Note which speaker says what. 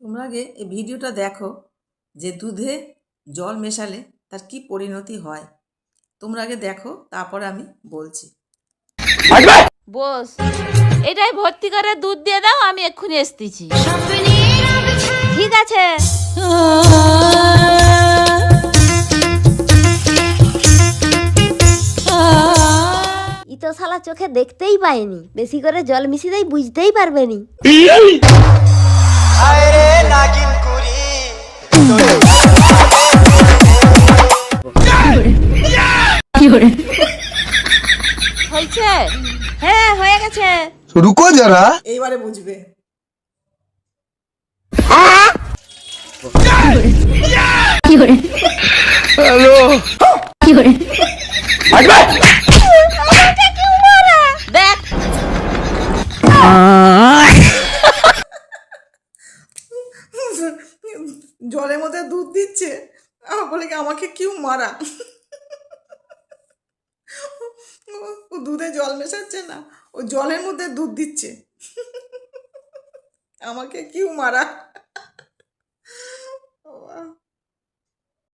Speaker 1: তোমরা আগে এই ভিডিওটা দেখো যে দুধে জল মেশালে তার কি পরিণতি হয়। তোমরা আগে দেখো, তারপরে আমি বলছি।
Speaker 2: বস, এটাই ভর্তি করে দুধ দিয়ে দাও, আমি এক্ষুনি আসতেছি। ঠিক আছে।
Speaker 3: ই তো শালা চোখে দেখতেই পায়নি, বেশি করে জল মিশিয়ে দেই বুঝতেই পারবে নি।
Speaker 2: হয়েছে? হ্যাঁ, হয়ে গেছে।
Speaker 4: रुको जरा।
Speaker 1: এইবারে বুঝবে।
Speaker 4: हेलो।
Speaker 2: দেখ,
Speaker 1: জলের মধ্যে দুধ দিচ্ছে, বলে কি আমাকে কিউ মারা। ও দুধে জল মেশাচ্ছে না, ও জলের মধ্যে দুধ দিচ্ছে, আমাকে কিউ মারা।